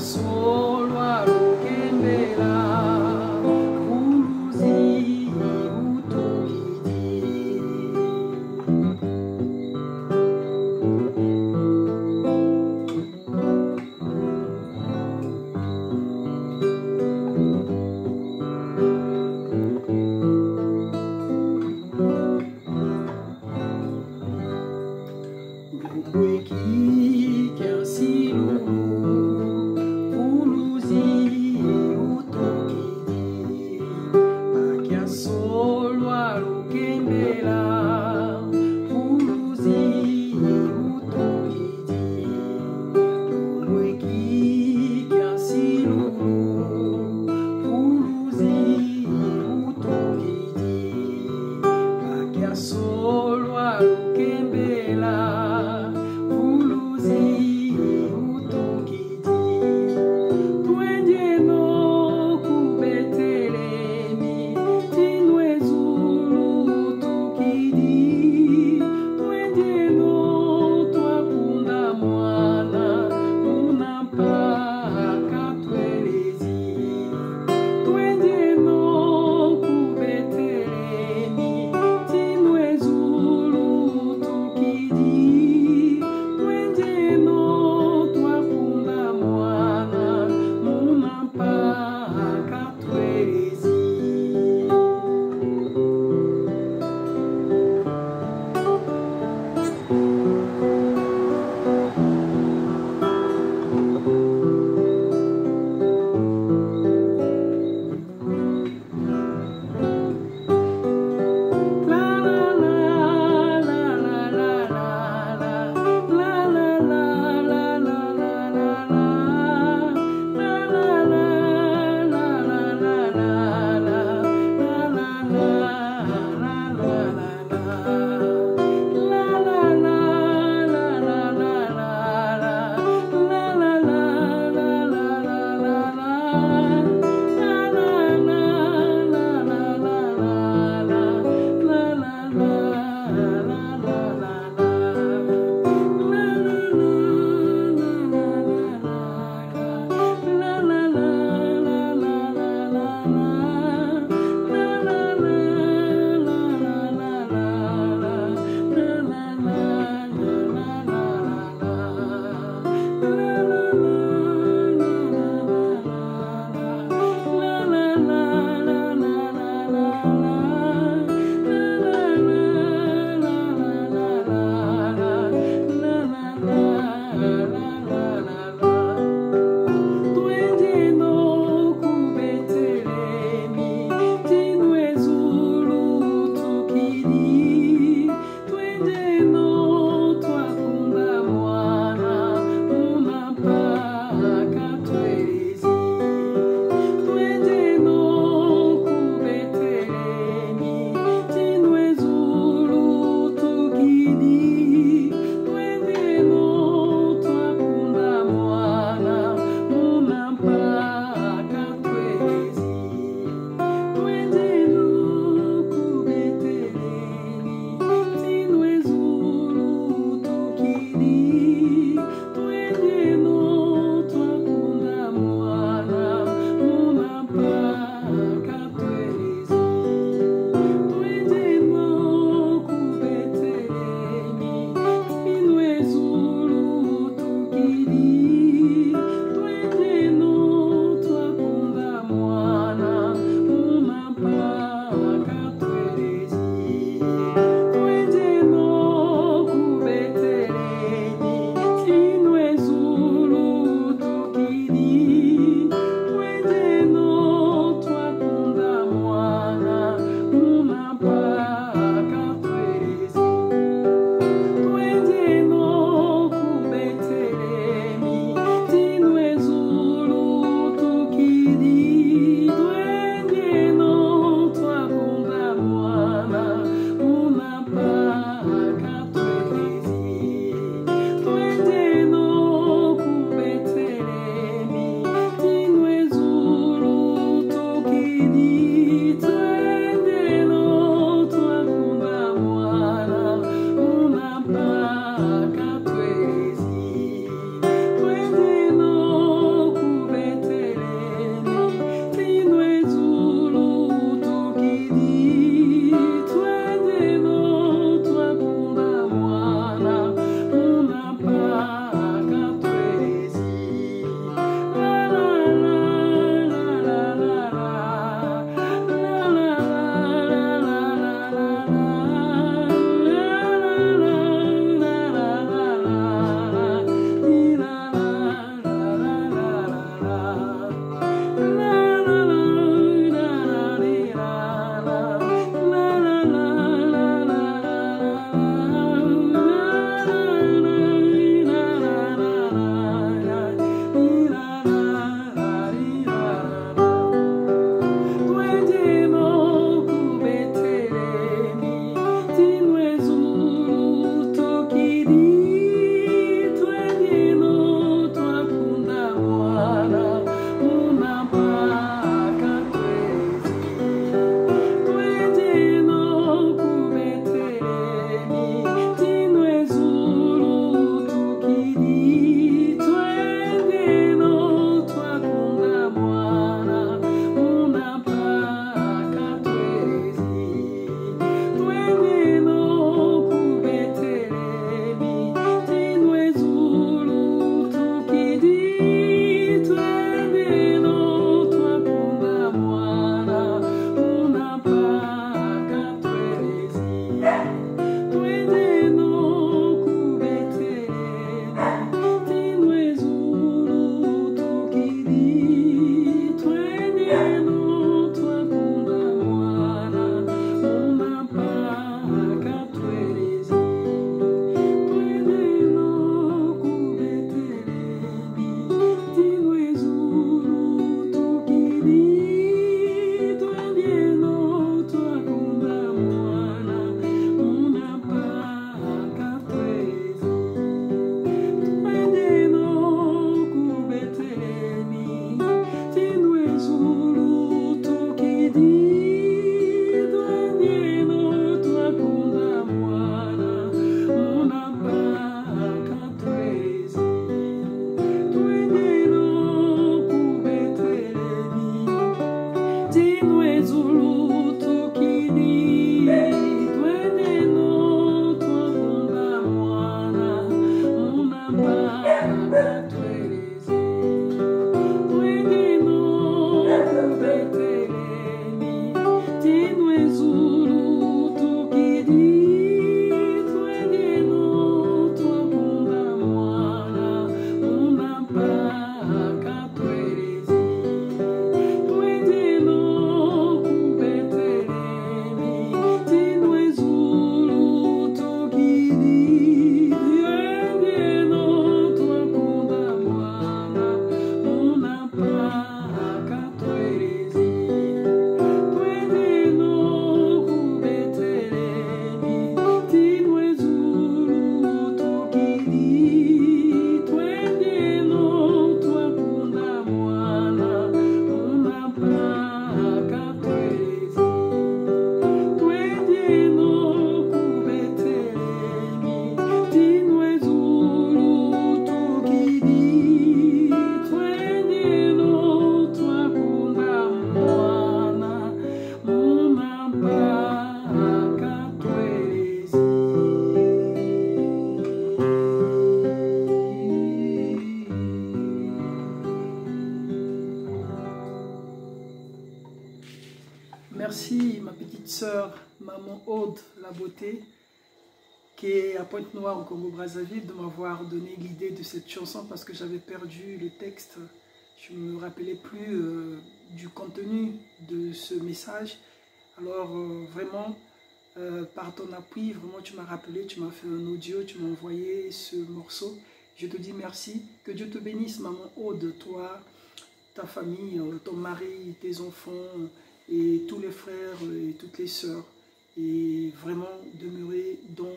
solo a lukembela kuluzi utukiti Wiki, qu'un si lourd pour nous. remercie ma petite sœur, maman Aude La Beauté, qui est à Pointe-Noire au Congo-Brazzaville, de m'avoir donné l'idée de cette chanson parce que j'avais perdu le texte. Je ne me rappelais plus du contenu de ce message. Alors vraiment, par ton appui, vraiment tu m'as rappelé, tu m'as fait un audio, tu m'as envoyé ce morceau. Je te dis merci. Que Dieu te bénisse, maman Aude, toi, ta famille, ton mari, tes enfants et tous les frères et toutes les sœurs. Et vraiment demeurer dans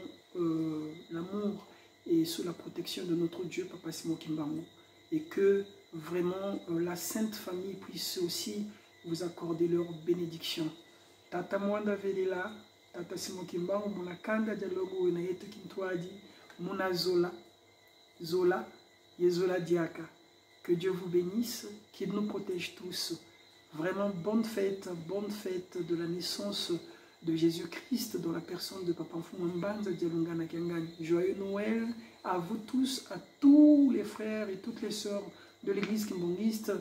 l'amour et sous la protection de notre Dieu, Papa Simon Kimbangu. Et que vraiment la Sainte Famille puisse aussi vous accorder leur bénédiction. Tata Mwanda Velela, Tata Simon Kimbangu, Monakanda Dialogo, Nayeto Kintwadi, Mona Zola, Zola, Yezola Diaka. Que Dieu vous bénisse, qu'il nous protège tous. Vraiment bonne fête de la naissance de Jésus-Christ dans la personne de Papa Mfumambanza Dialungana Kangani. Joyeux Noël à vous tous, à tous les frères et toutes les sœurs de l'église kimbangiste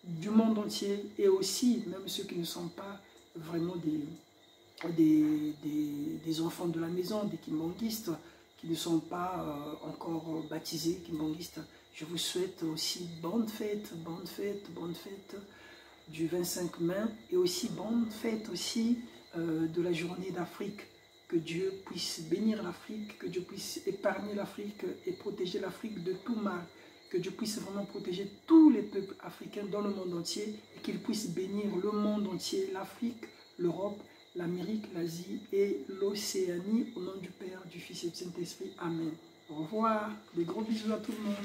du monde entier et aussi même ceux qui ne sont pas vraiment des enfants de la maison, des kimbangistes, qui ne sont pas encore baptisés kimbangistes. Je vous souhaite aussi bonne fête du 25 mai et aussi bonne fête aussi de la journée d'Afrique. Que Dieu puisse bénir l'Afrique, que Dieu puisse épargner l'Afrique et protéger l'Afrique de tout mal. Que Dieu puisse vraiment protéger tous les peuples africains dans le monde entier et qu'il puisse bénir le monde entier, l'Afrique, l'Europe, l'Amérique, l'Asie et l'Océanie. Au nom du Père, du Fils et du Saint-Esprit. Amen. Au revoir. Des gros bisous à tout le monde.